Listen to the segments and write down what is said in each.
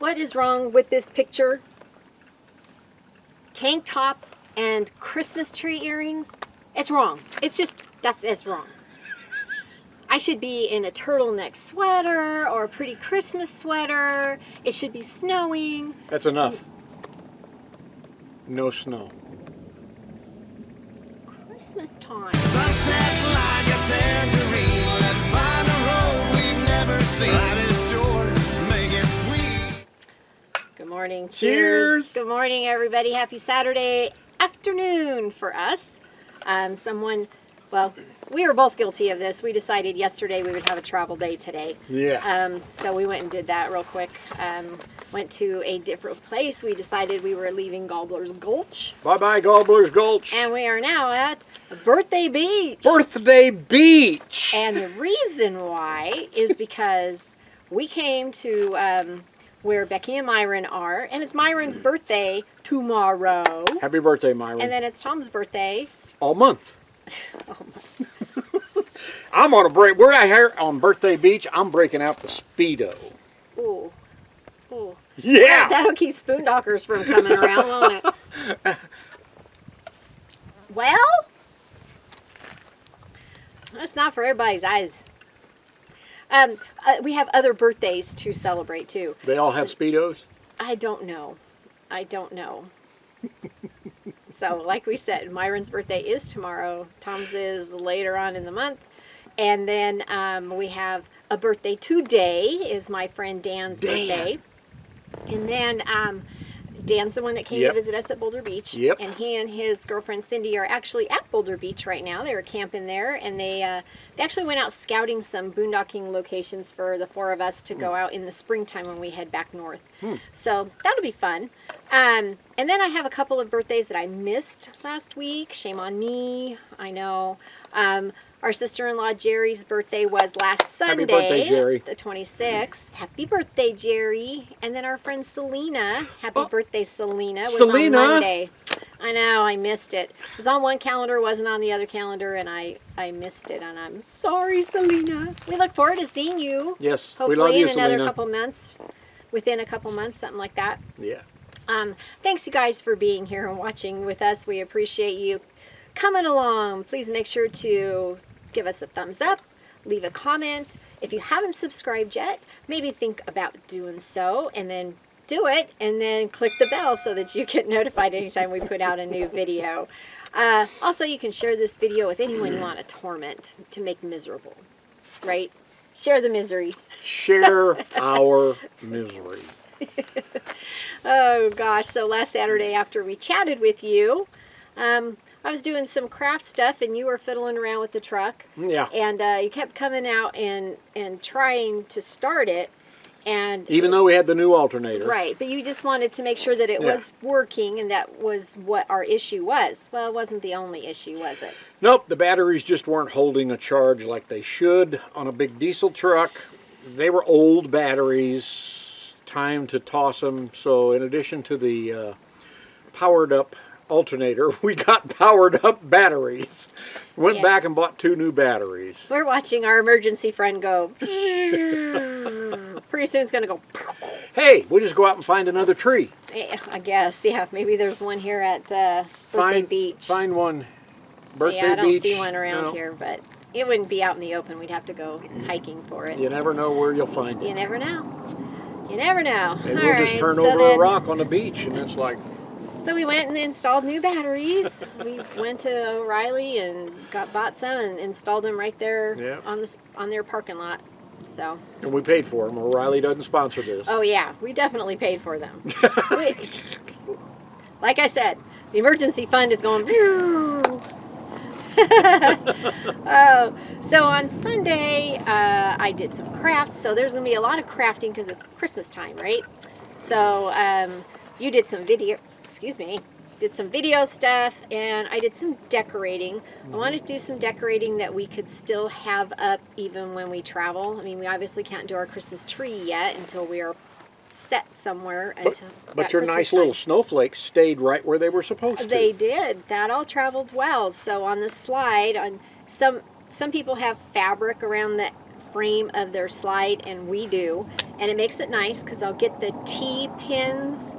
What is wrong with this picture? Tank top and Christmas tree earrings? It's wrong. It's just, that's wrong. I should be in a turtleneck sweater or a pretty Christmas sweater. It should be snowing. That's enough. No snow. It's Christmas time. Sunsets like a tangerine. Let's find a road we've never seen. Life is short, make it sweet. Good morning. Cheers. Good morning, everybody. Happy Saturday afternoon for us. Well, we were both guilty of this. We decided yesterday we would have a travel day today. Yeah. So we went and did that real quick. Went to a different place. We decided we were leaving Gobbler's Gulch. Bye-bye, Gobbler's Gulch. And we are now at Birthday Beach. Birthday Beach. And the reason why is because we came to where Becky and Myron are. And it's Myron's birthday tomorrow. Happy birthday, Myron. And then it's Tom's birthday. All month. Oh my. I'm on a break. We're out here on Birthday Beach. I'm breaking out the Speedo. Ooh. Ooh. Yeah. That'll keep spoondockers from coming around, won't it? Well, that's not for everybody's eyes. We have other birthdays to celebrate too. They all have Speedos? I don't know. So, like we said, Myron's birthday is tomorrow. Tom's is later on in the month. And then we have a birthday today is my friend Dan's birthday. And then Dan's the one that came to visit us at Boulder Beach. Yep. And he and his girlfriend Cindy are actually at Boulder Beach right now. They were camping there, and they actually went out scouting some boondocking locations for the four of us to go out in the springtime when we head back north. So that'll be fun. And then I have a couple of birthdays that I missed last week. Shame on me. I know. Our sister-in-law Jerry's birthday was last Sunday. Happy birthday, Jerry. The 26th. Happy birthday, Jerry. And then our friend Selena. Happy birthday, Selena. Was Selena. on Monday. I know, I missed it. It was on one calendar, wasn't on the other calendar, and I missed it. And I'm sorry, Selena. We look forward to seeing you. Yes, Hopefully we love you, in another Selena. couple months. Within a couple months, something like that. Yeah. Thanks, you guys, for being here and watching with us. We appreciate you coming along. Please make sure to give us a thumbs up, leave a comment. If you haven't subscribed yet, maybe think about doing so, and then do it, and then click the bell so that you get notified anytime we put out a new video. Also, you can share this video with anyone you want to torment, to make miserable, right? Share the misery. Share our misery. Oh gosh, so last Saturday after we chatted with you, I was doing some craft stuff and you were fiddling around with the truck. Yeah. And you kept coming out and trying to start it. And Even though we had the new alternator. right, but you just wanted to make sure that it was working, and that was what our issue was. Well, it wasn't the only issue, was it? Nope, the batteries just weren't holding a charge like they should on a big diesel truck. They were old batteries, time to toss them. So in addition to the powered up alternator, we got powered up batteries. Went back and bought 2 new batteries. We're watching our emergency friend go. Pretty soon it's going to go. Hey, we'll just go out and find another tree. I guess, yeah. Maybe there's one here at Birthday Beach. Find one. Birthday Beach. Yeah, I don't see one around here, but it wouldn't be out in the open. We'd have to go hiking for it. You never know where you'll find it. You never know. You never know. And All we'll just right, turn so over then, a rock on the beach, and it's like... So we went and installed new batteries. We went to O'Reilly and bought some and installed them right there on their parking lot. So. And we paid for them. O'Reilly doesn't sponsor this. Oh yeah, we definitely paid for them. Like I said, the emergency fund is going. Oh, so on Sunday I did some crafts. So there's gonna be a lot of crafting because it's Christmas time, right? So you did some video. Did some video stuff, and I did some decorating. I wanted to do some decorating that we could still have up even when we travel. I mean, we obviously can't do our Christmas tree yet until we are set somewhere. But your nice little snowflakes stayed right where they were supposed to. They did. That all traveled well. So on the slide, on some people have fabric around the frame of their slide, and we do. And it makes it nice because I'll get the T-pins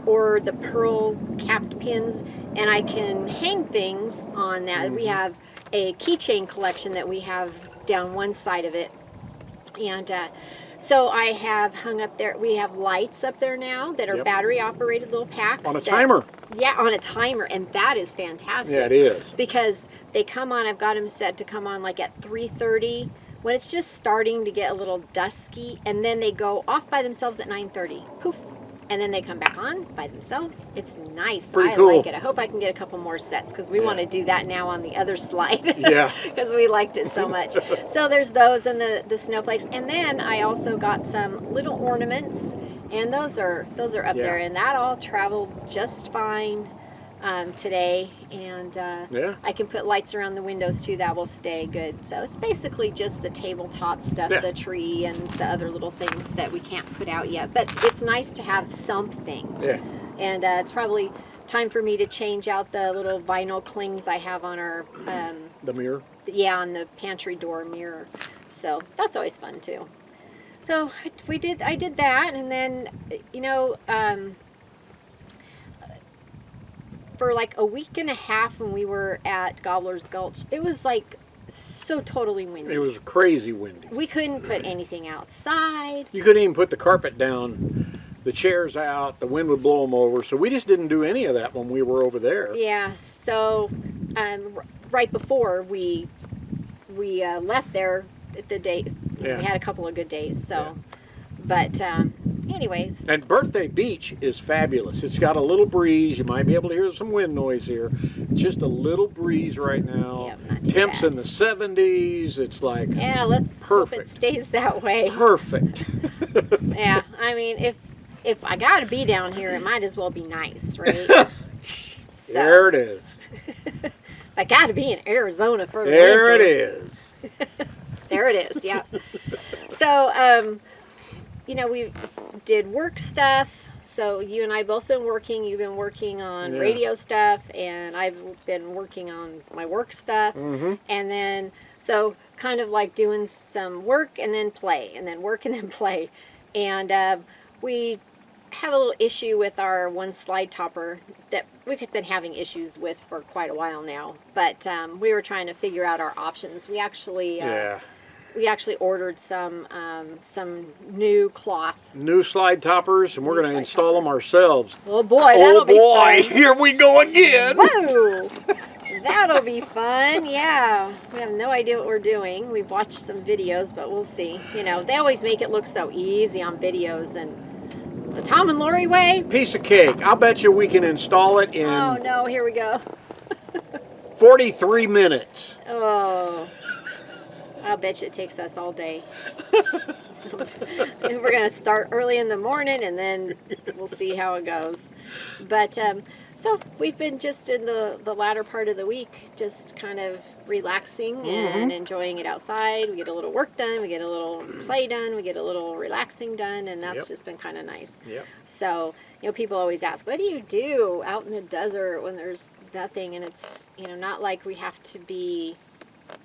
or the pearl capped pins, and I can hang things on that. We have a keychain collection that we have down one side of it. And so I have hung up there, we have lights up there now that are battery operated little packs. On a timer. Yeah, on a timer, and that is fantastic. Yeah, it is. Because they come on, I've got them set to come on like at 3:30 when it's just starting to get a little dusky, and then they go off by themselves at 9:30. Poof. And then they come back on by themselves. It's nice. Pretty cool. I like it. I hope I can get a couple more sets because we want to do that now on the other slide. Yeah. Because we liked it so much. So there's those and the snowflakes. And then I also got some little ornaments, and those are up there, and that all traveled just fine today. And I can put lights around the windows too. That will stay good. So it's basically just the tabletop stuff, the tree and the other little things that we can't put out yet. But it's nice to have something. Yeah. And it's probably time for me to change out the little vinyl clings I have on our The mirror. yeah, on the pantry door mirror. So that's always fun too. So I did that, and then for like a week and a half when we were at Gobbler's Gulch, it was like so totally windy. It was crazy windy. We couldn't put anything outside. You couldn't even put the carpet down, the chairs out, the wind would blow them over. So we just didn't do any of that when we were over there. Yeah, so right before we left there, the day we had a couple of good days. So, but anyways. And Birthday Beach is fabulous. It's got a little breeze. You might be able to hear some wind noise here. Just a little breeze right now. Yep, not too Temps bad. in the 70s. It's like Let's hope it stays that way. Perfect. Yeah, I mean, if I gotta be down here, it might as well be nice, right? So, There it is. I gotta be in Arizona for the There winter. it is. There it is, yeah. So, we did work stuff. So you and I both been working. You've been working on radio stuff, and I've been working on my work stuff. And then, so kind of like doing some work and then play, and then work and then play. And we have a little issue with our one slide topper that we've been having issues with for quite a while now. But we were trying to figure out our options. We actually ordered some new cloth. New slide toppers, and we're going to install them ourselves. Oh boy, that'll be fun. Here we go again. Whoa! That'll be fun, yeah. We have no idea what we're doing. We've watched some videos, but we'll see. They always make it look so easy on videos, and the Tom and Lori way. Piece of cake. I'll bet you we can install it in Oh no, here we go. 43 minutes. Oh, I'll bet you it takes us all day. We're going to start early in the morning, and then we'll see how it goes. But so we've been just in the latter part of the week, just kind of relaxing and enjoying it outside. We get a little work done, we get a little play done, we get a little relaxing done, and that's just been kind of nice. Yep. So, people always ask, what do you do out in the desert when there's nothing? And it's, not like we have to be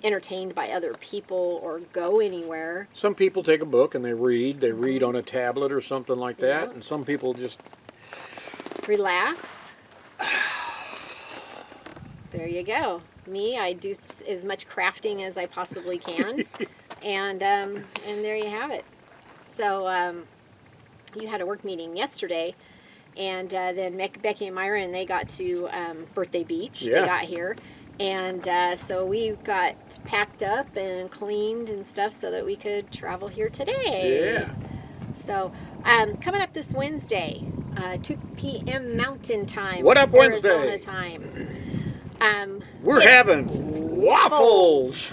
entertained by other people or go anywhere. Some people take a book and they read. They read on a tablet or something like that. Yeah. And some people just Relax. There you go. Me, I do as much crafting as I possibly can, and there you have it. So you had a work meeting yesterday, and then Becky and Myra and they got to Birthday Beach. Yeah. They got here, and so we got packed up and cleaned and stuff so that we could travel here today. Yeah. So coming up this Wednesday, 2 p.m. Mountain Time. What up, Arizona Wednesday? time. We're having waffles.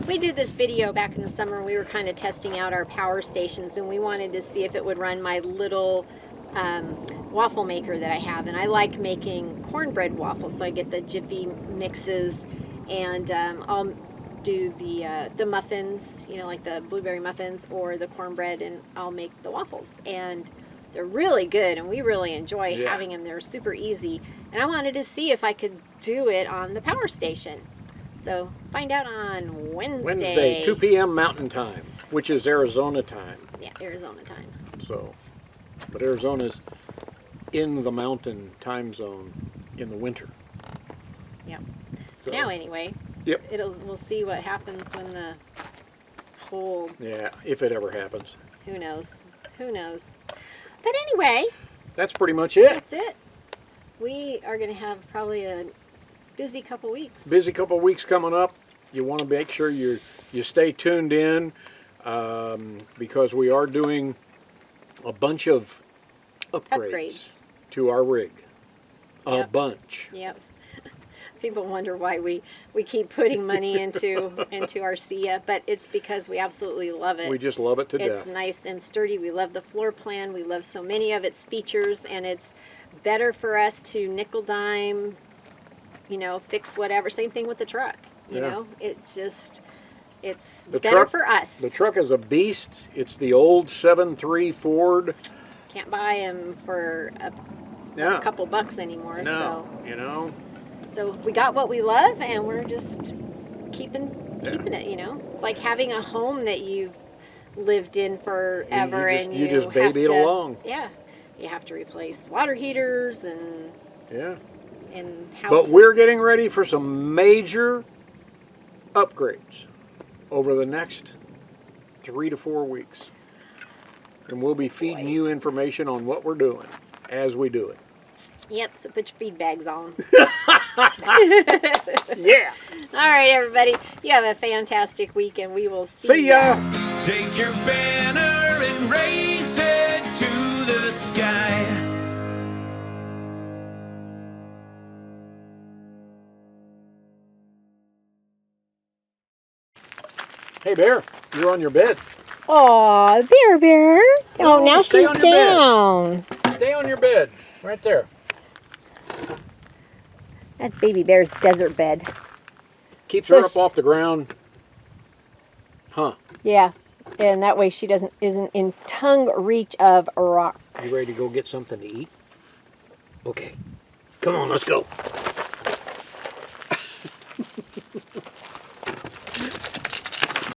We did this video back in the summer. We were kind of testing out our power stations, and we wanted to see if it would run my little waffle maker that I have. And I like making cornbread waffles, so I get the Jiffy mixes, and I'll do the muffins, like the blueberry muffins or the cornbread, and I'll make the waffles. And they're really good, and we really enjoy having them. They're super easy, and I wanted to see if I could do it on the power station. So find out on Wednesday. Wednesday, 2 p.m. Mountain Time, which is Arizona time. Yeah, Arizona time. So, but Arizona's in the mountain time zone in the winter. Yep. So, Now anyway, Yep. we'll see what happens when the whole, Yeah, if it ever happens. who knows. But anyway, That's pretty much it. that's it. We are going to have probably a busy couple weeks. Busy couple of weeks coming up. You want to make sure you stay tuned in because we are doing a bunch of upgrades. To our rig. A Yep. bunch. Yep. People wonder why we keep putting money into our SIA, but it's because we absolutely love it. We just love it to It's death. nice and sturdy. We love the floor plan. We love so many of its features, and it's better for us to nickel dime, fix whatever. Same thing with the truck. You Yeah. know, it's The better truck- for us. The truck is a beast. It's the old 7.3 Ford. Can't buy them for a Yeah. couple bucks anymore. No, So we got what we love, and we're just keeping it. It's like having a home that you've lived in forever, you just have baby it to- along. Yeah, you have to replace water heaters and Yeah. houses. But we're getting ready for some major upgrades over the next 3 to 4 weeks. And we'll be feeding you information on what we're doing as we do it. Yep. So put your feed bags on. Yeah. All right, everybody. You have a fantastic week, and we will See ya. Take your banner and raise it to the sky. Hey, Bear, you're on your bed. Aw, Bear. Oh, now stay she's on your bed. down. Stay on your bed. Right there. That's Baby Bear's desert bed. Keeps So her up off the ground. Huh. Yeah, and that way she isn't in tongue reach of rocks. You ready to go get something to eat? Okay. Come on, let's go.